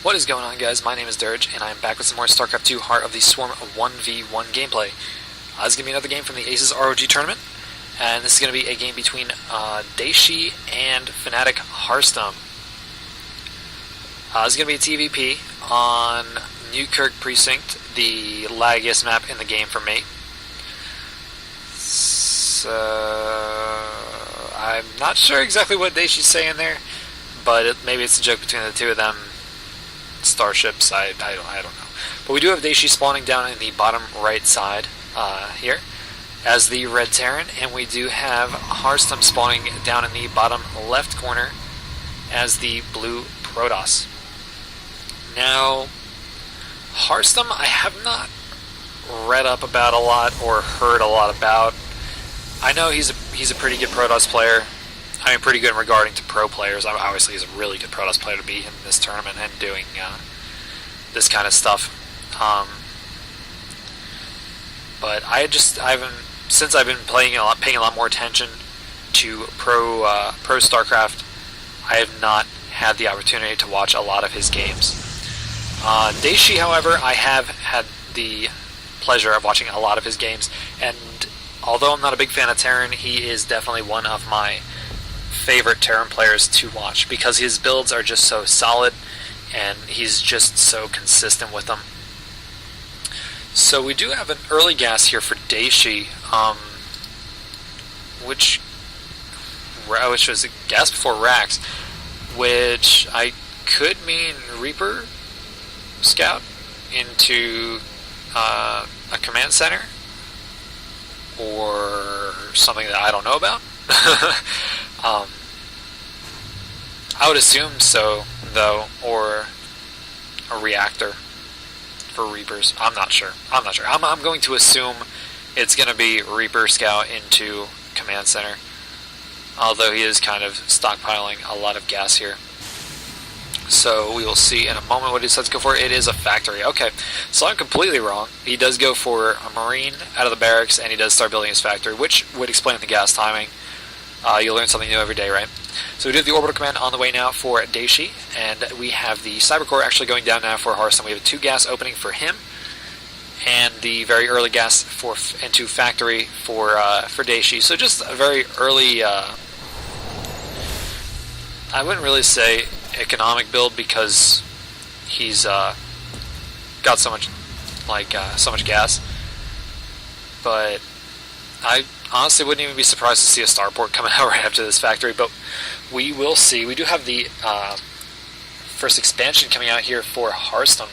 What is going on, guys? My name is Dirge, and I am back with some more Starcraft 2 Heart of the Swarm 1v1 gameplay. This is going to be another game from the Asus ROG tournament, and this is going to be a game between Dayshi and Fnatic Harstem. This is going to be a TVP on Newkirk Precinct, the laggiest map in the game for me. So, I'm not sure exactly what Dayshi's saying there, but maybe it's a joke between the two of them. Starships, I don't know. But we do have Dayshi spawning down in the bottom right side here as the red Terran, and we do have Harstem spawning down in the bottom left corner as the blue Protoss. Now, Harstem I have not read up about a lot or heard a lot about. I know he's a pretty good Protoss player. I mean, pretty good regarding to pro players. Obviously, he's a really good Protoss player to be in this tournament and doing this kind of stuff. But since I've been paying a lot more attention to pro Starcraft, I have not had the opportunity to watch a lot of his games. Dayshi, however, I have had the pleasure of watching a lot of his games, and although I'm not a big fan of Terran, he is definitely one of my favorite Terran players to watch because his builds are just so solid and he's just so consistent with them. So we do have an early gas here for Dayshi, which was a gas before Rax, which I could mean Reaper Scout into a command center or something that I don't know about. I would assume so, though, or a reactor for Reapers. I'm not sure. I'm going to assume it's going to be Reaper Scout into Command Center, although he is kind of stockpiling a lot of gas here. So we will see in a moment what he decides to go for. It is a factory. Okay, so I'm completely wrong. He does go for a Marine out of the barracks, and he does start building his factory, which would explain the gas timing. You'll learn something new every day, right? So we do have the orbital command on the way now for Dayshi, and we have the cyber core actually going down now for Harstem. We have a 2 gas opening for him, and the very early gas into factory for Dayshi. So just a very early, I wouldn't really say economic build because he's got so much gas, but I honestly wouldn't even be surprised to see a starport coming out right after this factory, but we will see. We do have the first expansion coming out here for Harstem.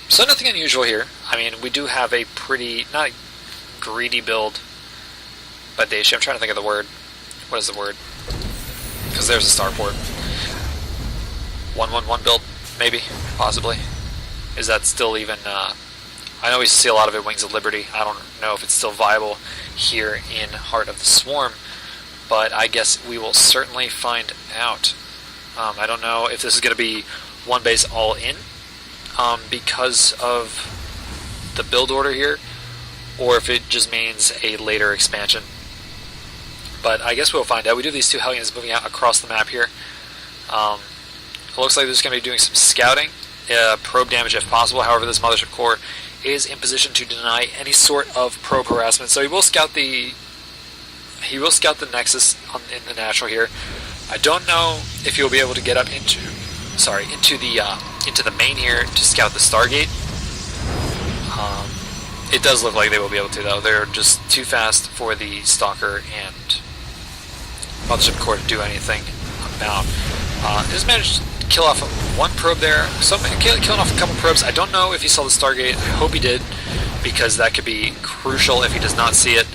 So nothing unusual here. I mean, we do have a pretty, not a greedy build by Dayshi. I'm trying to think of the word. What is the word? Because there's a starport. 1-1-1 build, maybe, possibly. Is that still even... I know we see a lot of it, Wings of Liberty. I don't know if it's still viable here in Heart of the Swarm, but I guess we will certainly find out. I don't know if this is going to be one base all in because of the build order here, or if it just means a later expansion. But I guess we'll find out. We do have these 2 Hellions moving out across the map here. It looks like they're just going to be doing some scouting, probe damage if possible. However, this Mothership Core is in position to deny any sort of probe harassment, so he will scout the Nexus in the natural here. I don't know if he'll be able to get up into the main here to scout the Stargate. It does look like they will be able to, though. They're just too fast for the Stalker and Mothership Core to do anything about. Just managed to kill off one probe there. So killing off a couple probes. I don't know if he saw the Stargate. I hope he did, because that could be crucial if he does not see it.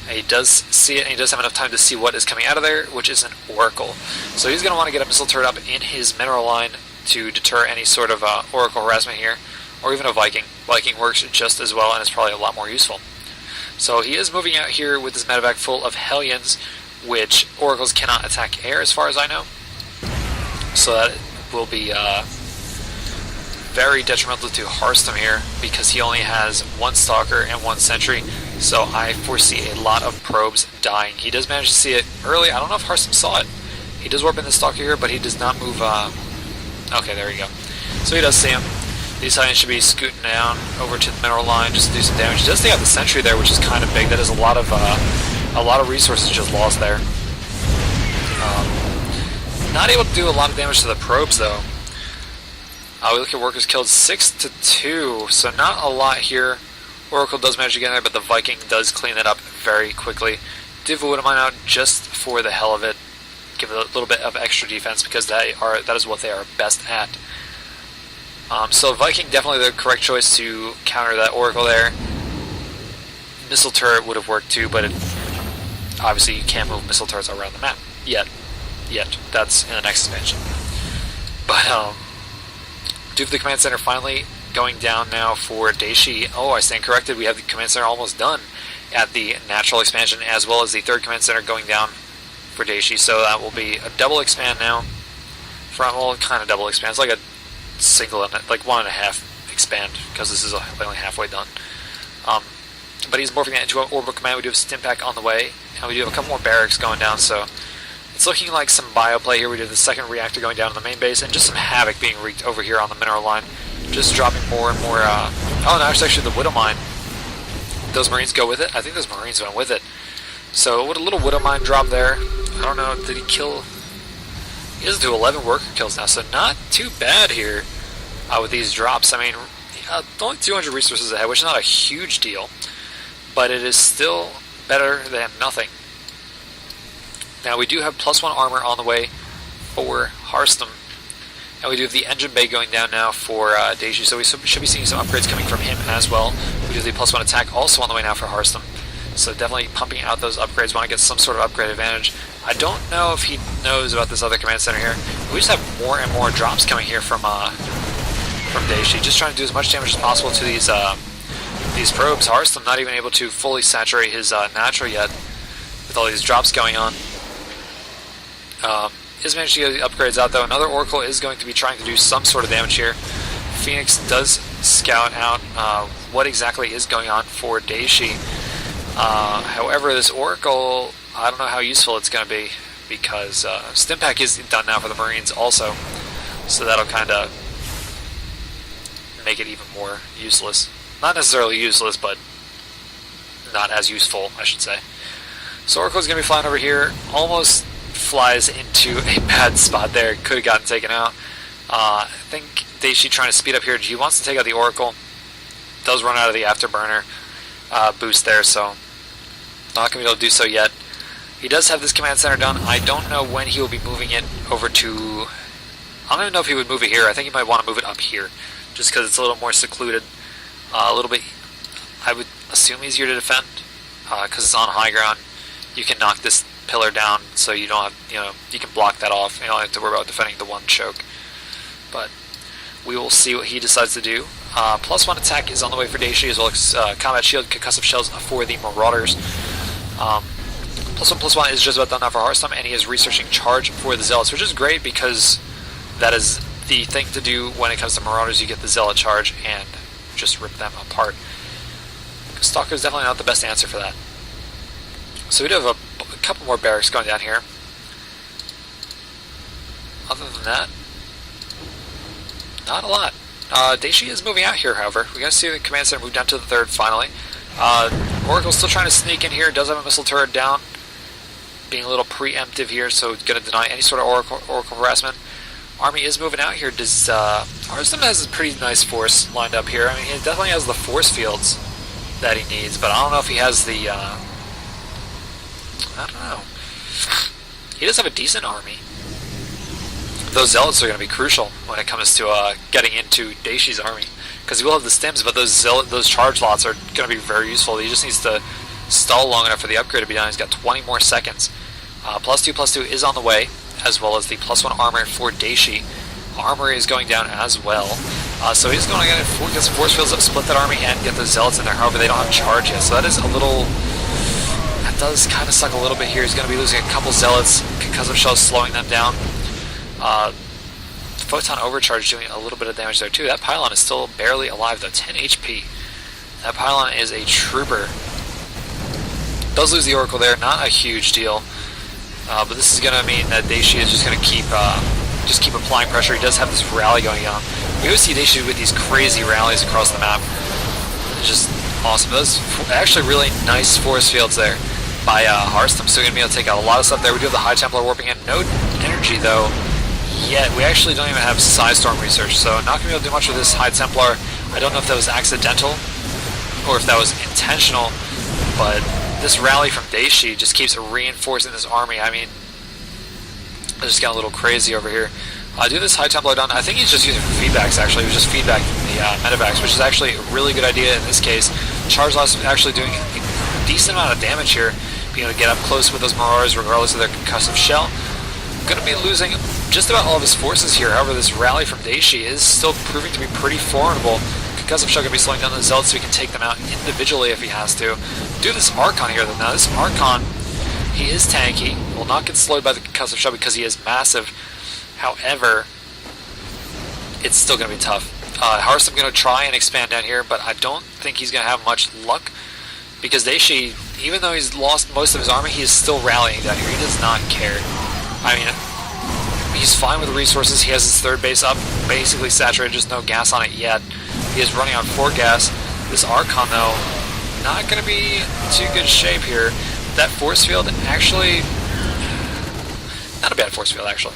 He does see it, and he does have enough time to see what is coming out of there, which is an Oracle. So he's going to want to get a missile turret up in his mineral line to deter any sort of Oracle harassment here, or even a Viking. Viking works just as well, and is probably a lot more useful. So he is moving out here with his medevac full of Hellions, which Oracles cannot attack air, as far as I know. So that will be very detrimental to Harstem here, because he only has 1 Stalker and 1 Sentry, so I foresee a lot of probes dying. He does manage to see it early. I don't know if Harstem saw it. He does warp in the Stalker here, but he does not move Okay, there you go. So he does see him. These Titans should be scooting down over to the mineral line just to do some damage. He does take out the sentry there, which is kind of big. That is a lot of resources just lost there. Not able to do a lot of damage to the probes though. We look at workers killed 6-2, so not a lot here. Oracle does manage to get in there, but the Viking does clean it up very quickly. Do have a Widow Mine out just for the hell of it. Give it a little bit of extra defense because that is what they are best at. So Viking definitely the correct choice to counter that Oracle there. Missile turret would have worked too, but obviously you can't move missile turrets around the map yet. That's in the next expansion. But do have the command center finally going down now for Dayshi. Oh, I stand corrected. We have the command center almost done at the natural expansion, as well as the third command center going down for Dayshi. So that will be a double expand now. Well, kind of double expand. It's like a single, like 1.5 expand, because this is only halfway done. But he's morphing that into an orbital command. We do have Stimpack on the way, and we do have a couple more barracks going down, so it's looking like some bioplay here. We do have the second reactor going down in the main base, and just some havoc being wreaked over here on the mineral line. Just dropping more and more, oh no, it's actually the Widow Mine. Those Marines go with it? I think those Marines went with it. So, what a little Widow Mine drop there. I don't know, did he kill? He doesn't do 11 worker kills now, so not too bad here with these drops. I mean, only 200 resources ahead, which is not a huge deal, but it is still better than nothing. Now, we do have +1 armor on the way for Harstem, and we do have the engine bay going down now for Dayshi, so we should be seeing some upgrades coming from him as well. We do have the +1 attack also on the way now for Harstem, so definitely pumping out those upgrades. Want to get some sort of upgrade advantage. I don't know if he knows about this other command center here. We just have more and more drops coming here from Dayshi, just trying to do as much damage as possible to these probes. Harstem not even able to fully saturate his natural yet with all these drops going on. Is managed to get the upgrades out though. Another Oracle is going to be trying to do some sort of damage here. Phoenix does scout out what exactly is going on for Dayshi. However, this Oracle, I don't know how useful it's going to be, because Stimpack is done now for the Marines also, so that'll kind of make it even more useless. Not necessarily useless, but not as useful, I should say. So Oracle's going to be flying over here, almost flies into a bad spot there, could have gotten taken out. I think Dayshi trying to speed up here. He wants to take out the Oracle, does run out of the afterburner boost there, so not going to be able to do so yet. He does have this command center done. I don't know when he will be moving it over to... I don't even know if he would move it here. I think he might want to move it up here, just because it's a little more secluded. A little bit, I would assume, easier to defend, because it's on high ground. You can knock this pillar down, so you don't have, you can block that off. You don't have to worry about defending the one choke. But we will see what he decides to do. +1 attack is on the way for Dayshi, as well as combat shield, concussive shells for the Marauders. +1 is just about done now for Harstem, and he is researching charge for the Zealots, which is great because that is the thing to do when it comes to Marauders. You get the Zealot charge and just rip them apart. Stalker is definitely not the best answer for that. So we do have a couple more barracks going down here. Other than that, not a lot. Dayshi is moving out here, however. We're going to see the command center move down to the third finally. Oracle's still trying to sneak in here, does have a missile turret down. Being a little preemptive here, so it's going to deny any sort of Oracle harassment. Army is moving out here. Harstem has a pretty nice force lined up here. I mean, he definitely has the force fields that he needs, but I don't know if he has the... I don't know. He does have a decent army. Those Zealots are going to be crucial when it comes to getting into Dayshi's army, because he will have the stims, but those charge lots are going to be very useful. He just needs to stall long enough for the upgrade to be done. He's got 20 more seconds. +2 is on the way, as well as the +1 armor for Dayshi. Armor is going down as well. So he's going to get some force fields up, split that army, and get the Zealots in there. However, they don't have charge yet, so that is a little... That does kind of suck a little bit here. He's going to be losing a couple Zealots, concussive shells slowing them down. Photon overcharge doing a little bit of damage there too. That pylon is still barely alive though, 10 HP. That pylon is a trooper. Does lose the Oracle there, not a huge deal. But this is going to mean that Dayshi is just going to keep just keep applying pressure. He does have this rally going on. We always see Dayshi with these crazy rallies across the map. It's just awesome. Those actually really nice force fields there by Harstem. So we're going to be able to take out a lot of stuff there. We do have the High Templar warping in. No energy though yet. We actually don't even have Storm research, so not going to be able to do much with this High Templar. I don't know if that was accidental or if that was intentional, but this rally from Dayshi just keeps reinforcing this army. I mean, I just got a little crazy over here. I do this High Templar done. I think he's just using feedbacks actually. He was just feedbacking the medevacs, which is actually a really good idea in this case. Charizard's actually doing a decent amount of damage here, being able to get up close with those Marauders regardless of their concussive shell. Going to be losing just about all of his forces here. However, this rally from Dayshi is still proving to be pretty formidable. Concussive shell going to be slowing down the Zealots so he can take them out individually if he has to. Do this Archon here though. Now this Archon, he is tanky, will not get slowed by the concussive shell because he is massive. However, it's still going to be tough. Harstem going to try and expand down here, but I don't think he's going to have much luck because Dayshi, even though he's lost most of his army, he is still rallying down here. He does not care. I mean, he's fine with the resources. He has his third base up, basically saturated, just no gas on it yet. He is running on 4 gas. This Archon, though, not going to be in too good shape here. That force field, actually, not a bad force field, actually.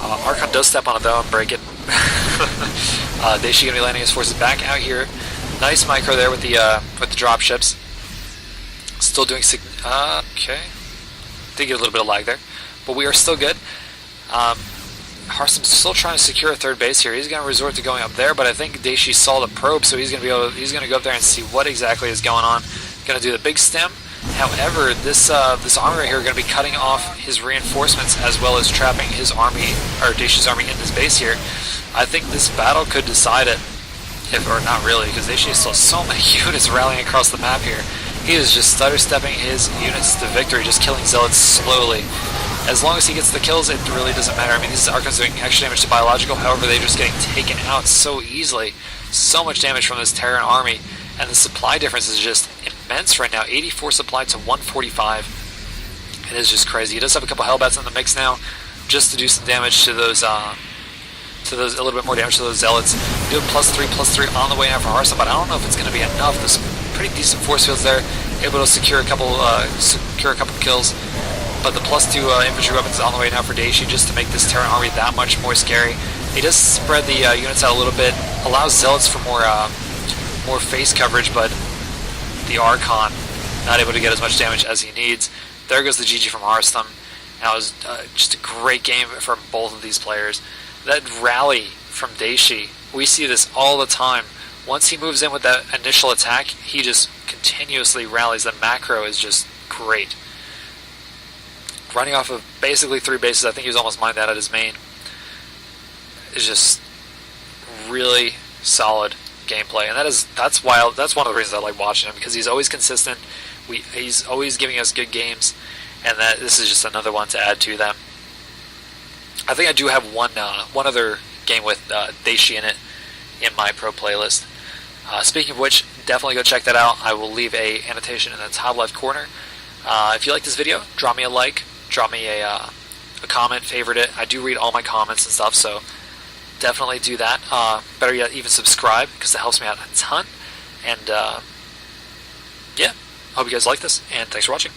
Archon does step on it though and break it. Dayshi gonna be landing his forces back out here. Nice micro there with the drop ships. Still doing okay. Did get a little bit of lag there, but we are still good. Harstem's still trying to secure a third base here. He's gonna resort to going up there, but I think Dayshi saw the probe, so he's gonna go up there and see what exactly is going on. Gonna do the big stem. However, this army right here are going to be cutting off his reinforcements as well as trapping his army, or Dayshi's army, in his base here. I think this battle could decide it, or not really, because Dayshi still has so many units rallying across the map here. He is just stutter-stepping his units to victory, just killing Zealots slowly. As long as he gets the kills, it really doesn't matter. I mean, these Archons doing extra damage to biological, however, they're just getting taken out so easily. So much damage from this Terran army. And the supply difference is just immense right now. 84 supply to 145. It is just crazy. He does have a couple Hellbats in the mix now, just to do some damage to those, a little bit more damage to those Zealots. Do a +3/+3 on the way now for Harstem, but I don't know if it's going to be enough. There's pretty decent force fields there, able to secure a couple kills. But the +2 infantry weapons on the way now for Dayshi, just to make this Terran army that much more scary. He does spread the units out a little bit, allows Zealots for more face coverage, but the Archon not able to get as much damage as he needs. There goes the GG from Harstem. That was just a great game from both of these players. That rally from Dayshi, we see this all the time. Once he moves in with that initial attack, he just continuously rallies. The macro is just great. Running off of basically 3 bases, I think he was almost mined that at his main. It's just really solid gameplay, and that's one of the reasons I like watching him, because he's always consistent. He's always giving us good games, and this is just another one to add to them. I think I do have one other game with Dayshi in it in my pro playlist. Speaking of which, definitely go check that out. I will leave a annotation in the top left corner. If you like this video, drop me a like, drop me a comment, favorite it. I do read all my comments and stuff, so definitely do that. Better yet, even subscribe, because that helps me out a ton. And yeah, hope you guys like this, and thanks for watching.